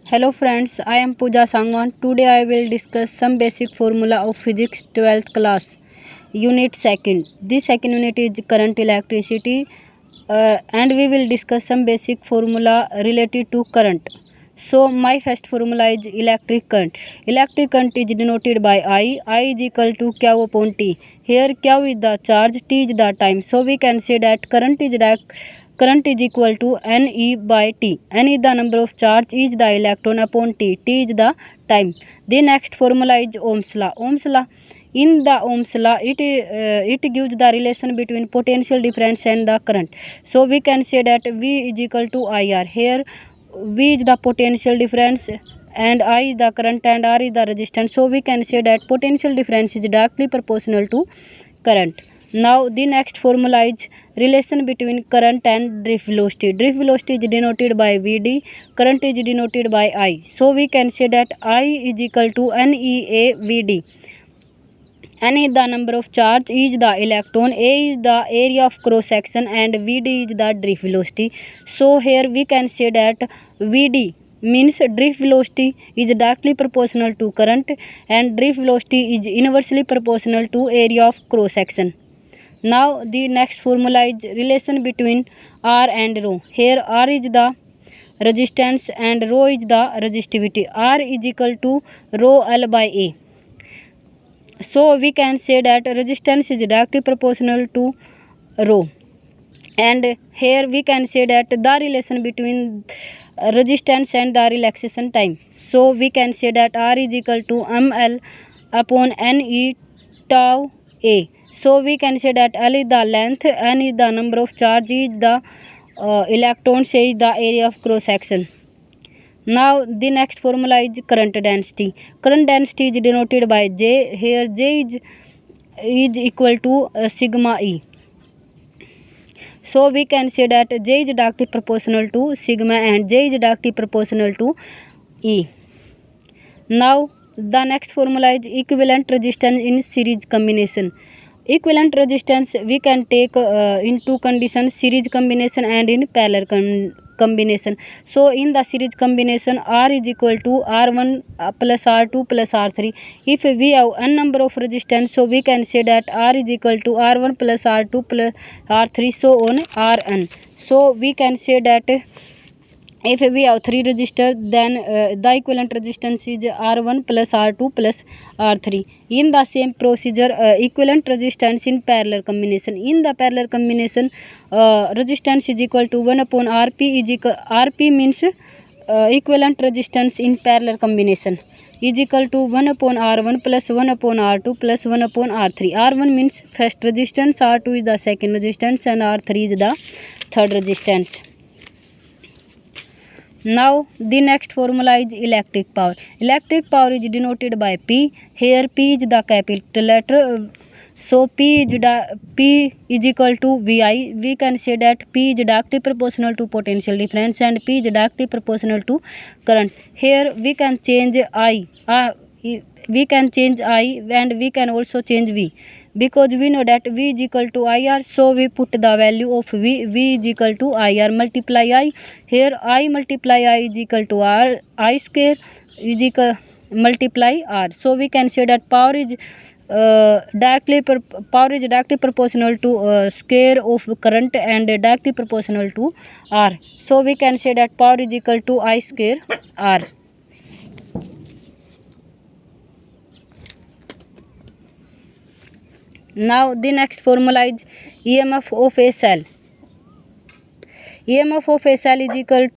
Hello friends, I am Pooja Sangwan. Today I will discuss some basic formula of physics 12th class, unit 2nd. This second unit is current electricity and we will discuss some basic formula related to current. So my first formula is electric current. Electric current is denoted by I is equal to Q upon T. Here Q is the charge, T is the time. So we can say that current is equal to Ne by T. N is the number of charge, E is the electron upon T. T is the time. The next formula is Ohm's law. Ohm's law. In the Ohm's law, it gives the relation between potential difference and the current. So we can say that V is equal to IR. Here V is the potential difference and I is the current and R is the resistance. So we can say that potential difference is directly proportional to current. Now the next formula is relation between current and drift velocity. Drift velocity is denoted by Vd, current is denoted by I. So we can say that I is equal to NEA Vd. N is the number of charge, E is the electron, A is the area of cross section and Vd is the drift velocity. So here we can say that Vd means drift velocity is directly proportional to current and drift velocity is inversely proportional to area of cross section. Now the next formula is relation between R and rho. Here R is the resistance and rho is the resistivity. R is equal to rho L by A. So we can say that resistance is directly proportional to rho, and here we can say that the relation between resistance and the relaxation time. So we can say that R is equal to ml upon Ne tau A. So we can say that L is the length, N is the number of charge, E is the electrons, A is the area of cross section. Now the next formula is current density. Current density is denoted by J. Here J is equal to sigma E. So we can say that J is directly proportional to sigma and J is directly proportional to E. Now the next formula is equivalent resistance in series combination. Equivalent resistance we can take in two conditions, series combination and in parallel combination. So in the series combination, R is equal to R1 plus R2 plus R3. If we have n number of resistance, so we can say that R is equal to R1 plus R2 plus R3, so on Rn. So we can say that if we have 3 resistors, then the equivalent resistance is R1 plus R2 plus R3. In the same procedure, equivalent resistance in parallel combination. In the parallel combination, resistance is equal to 1 upon Rp is equal, Rp means equivalent resistance in parallel combination is equal to 1 upon R1 plus 1 upon R2 plus 1 upon R3. R1 means first resistance, R2 is the second resistance and R3 is the third resistance. Now the next formula is electric power. Electric power is denoted by P. Here P is the capital letter. So P is equal to Vi. We can say that P is directly proportional to potential difference and P is directly proportional to current. Here we can change I. We can change I and we can also change V, because we know that V is equal to IR, so we put the value of V is equal to IR multiply I. Here I multiply I is equal to R, I square is equal multiply R. So we can say that power is directly proportional to square of current and directly proportional to R. So we can say that power is equal to I square R. Now the next formula is EMF of a cell. EMF of a cell is equal